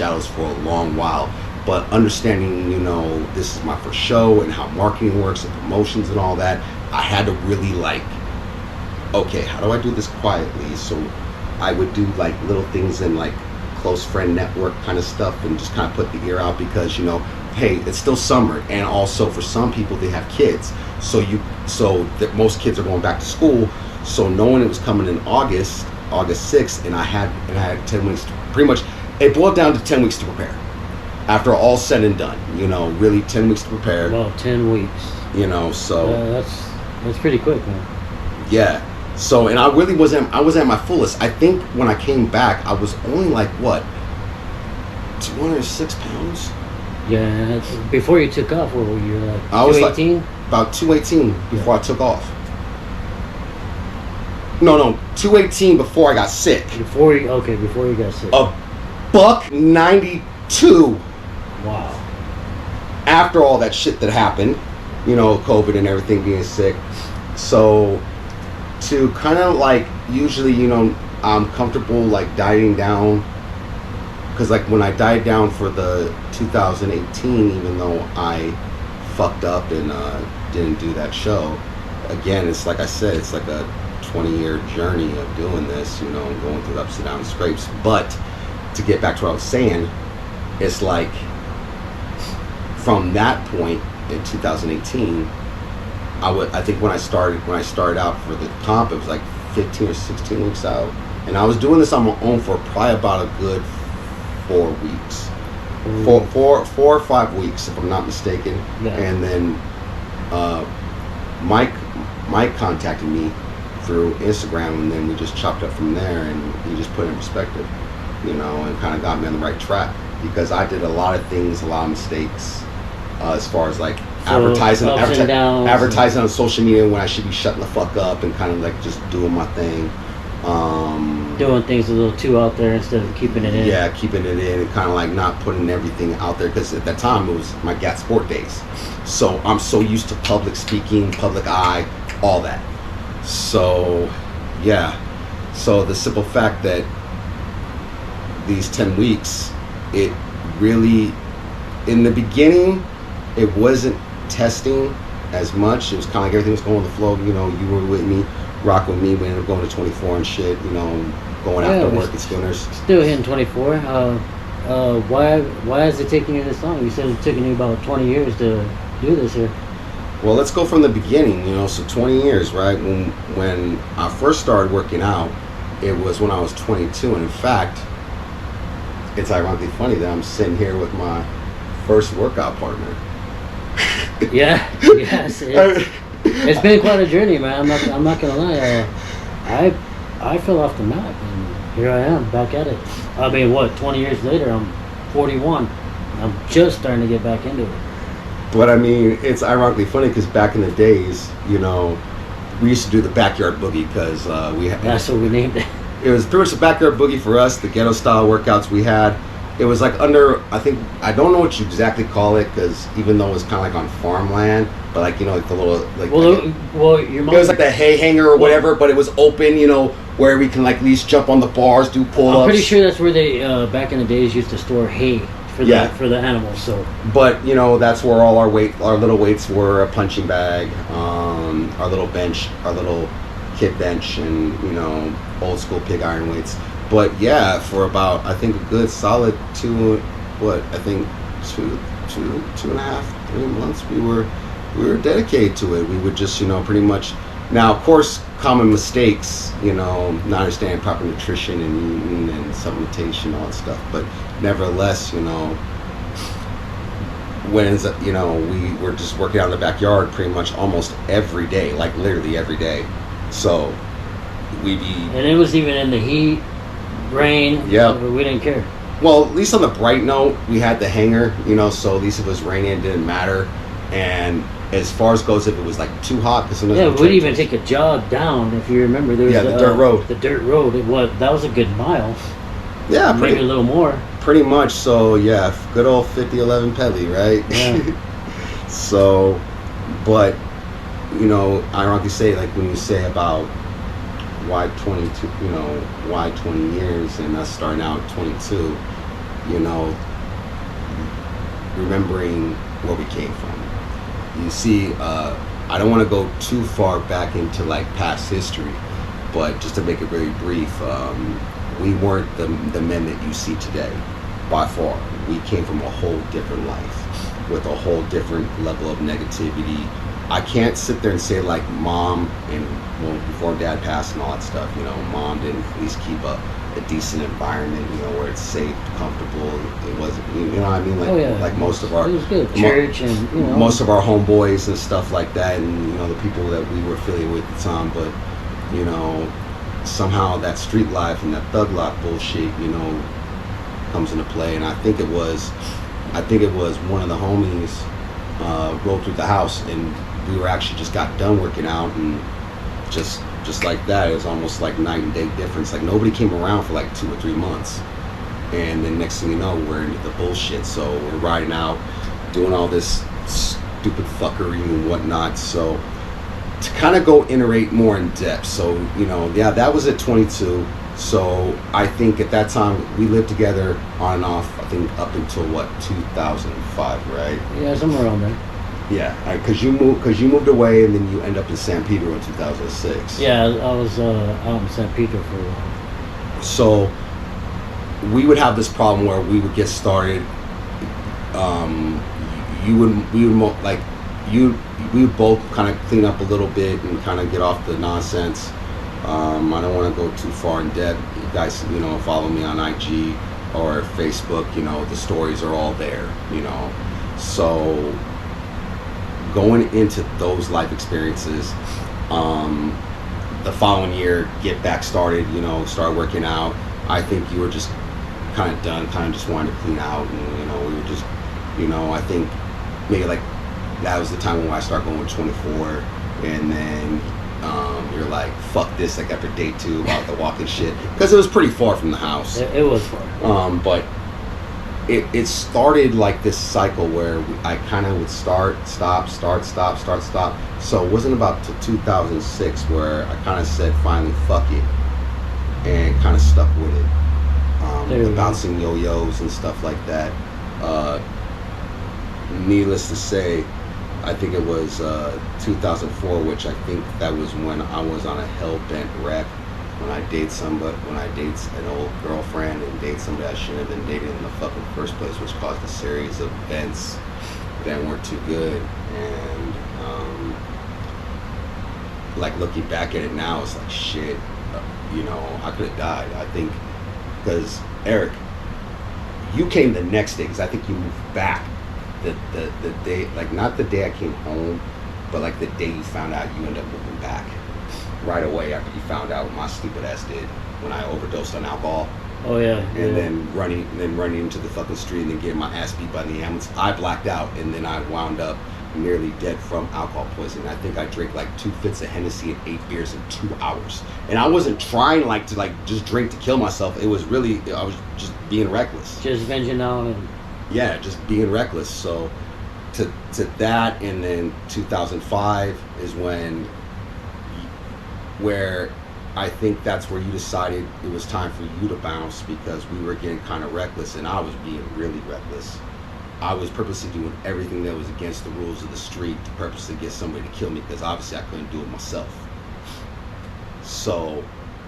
shadows for a long while. But understanding, this is my first show and how marketing works and promotions and all that, I had to really okay, how do I do this quietly? So I would do little things in close friend network kind of stuff and just kind of put the ear out because, hey, it's still summer, and also for some people they have kids. So that most kids are going back to school. So knowing it was coming in August 6th, and I had 10 weeks pretty much. It boiled down to 10 weeks to prepare. After all said and done, really 10 weeks to prepare. Well, 10 weeks. So that's pretty quick, man. Yeah. So, and I was at my fullest. I think when I came back, I was only 206 pounds. Yeah, before you took off, what were you I was 218? About 218 before I took off. No, 218 before I got sick. Before you got sick. $192. Wow. After all that shit that happened, COVID and everything, being sick. So to kind of usually, I'm comfortable dieting down. Because when I died down for the 2018, even though I fucked up and didn't do that show, again, it's like I said, it's like a 20-year journey of doing this, going through the ups and downs, scrapes. But to get back to what I was saying, it's from that point in 2018, I think when I started out for the comp, it was 15 or 16 weeks out, and I was doing this on my own for probably about a good 4 weeks. Four or 5 weeks, if I'm not mistaken. Yeah. And then Mike contacted me through Instagram, and then we just chopped up from there, and he just put it in perspective, and kind of got me on the right track, because I did a lot of things, a lot of mistakes, as far as advertising on social media when I should be shutting the fuck up and kind of just doing my thing. Doing things a little too out there instead of keeping it in. Yeah, keeping it in and kind of not putting everything out there, because at that time it was my GAT Sport days. So I'm so used to public speaking, public eye, all that. So, yeah. So the simple fact that these 10 weeks, it really, in the beginning, it wasn't testing as much. It was kind of everything was going with the flow. You were with me, rock with me. We ended up going to 24 and shit. Going after work at Schooners. Still hitting 24. Why is it taking you this long? You said it's taking you about 20 years to do this here. Well, let's go from the beginning. So 20 years, right? When I first started working out, it was when I was 22, and in fact, it's ironically funny that I'm sitting here with my first workout partner. Yes. It's been quite a journey, man. I'm not gonna lie. I fell off the map, and here I am back at it. 20 years later, I'm 41. I'm just starting to get back into it. But it's ironically funny because back in the days, we used to do the backyard boogie because That's what we named it. It was pretty much the backyard boogie for us, the ghetto style workouts we had. It was under, I don't know what you exactly call it, because even though it was kind of on farmland, but the little, your mom, it was the hay hanger or whatever, but it was open, where we can at least jump on the bars, do pull-ups. I'm pretty sure that's where they, back in the days, used to store hay for the animals, so. But, that's where all our little weights were, a punching bag, our little bench, our little kid bench, and, old school pig iron weights. But yeah, for about, I think, a good solid two and a half, 3 months, we were dedicated to it. We would just, pretty much. Now, of course, common mistakes, not understanding proper nutrition and eating and supplementation, all that stuff. But nevertheless, we were just working out in the backyard pretty much almost every day, literally every day. So and it was even in the heat, rain. Yeah, we didn't care. Well, at least on the bright note, we had the hanger, so at least if it was raining, it didn't matter. And as far as goes, if it was too hot, because we'd even take a jog down, if you remember. There was the dirt road. The dirt road. That was a good mile. Yeah, maybe a little more. Pretty much. So yeah, good old 50-11 Pedley, right? Yeah. So, but ironically say, when you say about why 22, why 20 years and us starting out at 22, you know, remembering where we came from. You see, I don't want to go too far back into like past history, but just to make it very brief, we weren't the men that you see today, by far. We came from a whole different life with a whole different level of negativity. I can't sit there and say like mom and well, before dad passed and all that stuff, you know, mom didn't at least keep a decent environment, you know, where it's safe, comfortable. It wasn't, you know what I mean? Like, Oh, yeah. like most of our, It was good. Church and, you know. most of our homeboys and stuff like that, and you know, the people that we were affiliated with at the time. But you know, somehow that street life and that thug life bullshit, you know, comes into play. And I think it was one of the homies rolled through the house, and we were actually just got done working out, and just like that, it was almost like night and day difference. Like nobody came around for like 2 or 3 months, and then next thing you know, we're into the bullshit. So we're riding out, doing all this stupid fuckery and whatnot. So to kind of go iterate more in depth. So you know, yeah, that was at 22. So I think at that time we lived together on and off. I think up until what 2005, right? Yeah, somewhere around there. Yeah, because you moved away, and then you end up in San Pedro in 2006. Yeah, I was out in San Pedro for a while. So we would have this problem where we would get started. We would both kind of clean up a little bit and kind of get off the nonsense. I don't want to go too far in depth. You guys, you know, follow me on IG or Facebook. You know, the stories are all there. You know, so going into those life experiences, the following year, get back started. You know, start working out. I think you were just kind of done, kind of just wanted to clean out, and you know, we were just, you know, I think maybe like that was the time when I started going with 24, and then you're like, fuck this, like after day 2 about the walking shit, because it was pretty far from the house. It was fun. But it started like this cycle where I kind of would start, stop, start, stop, start, stop. So it wasn't about to 2006 where I kind of said finally fuck it, and kind of stuck with it. The bouncing yo-yos and stuff like that. Needless to say, I think it was 2004, which I think that was when I was on a hell-bent wreck. When I date an old girlfriend and date somebody I shouldn't have been dating in the fucking first place, which caused a series of events that weren't too good. And like looking back at it now, it's like shit. You know, I could have died. I think because Eric, you came the next day, because I think you moved back the day, like not the day I came home, but like the day you found out you ended up moving back right away after you found out what my stupid ass did when I overdosed on alcohol. Oh yeah. And then running into the fucking street and then getting my ass beat by the ambulance. I blacked out, and then I wound up nearly dead from alcohol poisoning. I think I drank like 2 fifths of Hennessy and 8 beers in 2 hours. And I wasn't trying like to like just drink to kill myself. It was really, I was just being reckless. Just venting out and yeah, just being reckless. So to that, and then 2005 is where I think that's where you decided it was time for you to bounce, because we were getting kind of reckless, and I was being really reckless. I was purposely doing everything that was against the rules of the street to purposely get somebody to kill me, because obviously I couldn't do it myself. So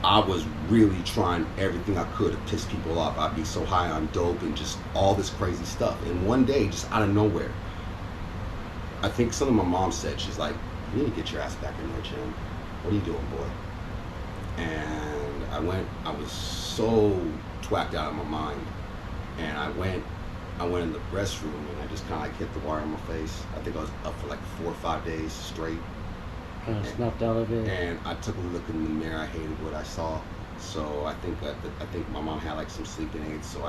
I was really trying everything I could to piss people off. I'd be so high on dope and just all this crazy stuff. And one day, just out of nowhere, I think something my mom said, she's like, you need to get your ass back in there, Jim. What are you doing, boy? And I was so twacked out of my mind. And I went in the restroom, and I just kind of like hit the wire in my face. I think I was up for like 4 or 5 days straight. kind of snapped out of it. And I took a look in the mirror. I hated what I saw. So I think my mom had like some sleeping aids. So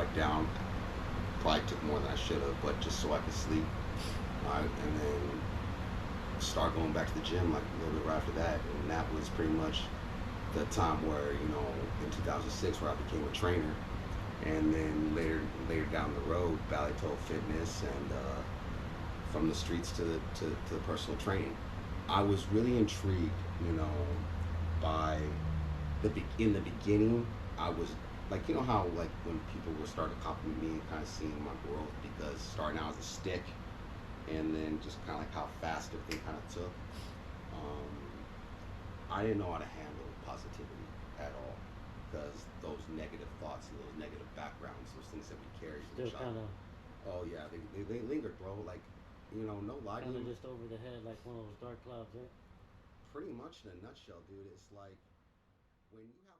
probably took more than I should have, but just so I could sleep. And then start going back to the gym like a little bit right after that. And that was pretty much the time where, you know, in 2006 where I became a trainer. And then later down the road, Ballet Toe Fitness, and from the streets to the personal training. I was really intrigued, you know, by in the beginning, I was like you know how like when people were starting to copy me and kind of seeing my growth because starting out as a stick and then just kind of like how fast everything kind of took. Um, I didn't know how to handle positivity at all because those negative thoughts and those negative backgrounds, those things that we carry from Still kind childhood. of Oh yeah, they lingered, bro. Like, you know, no lie to you. just over the head, like one of those dark clouds, right? Pretty much in a nutshell, dude. It's like when you have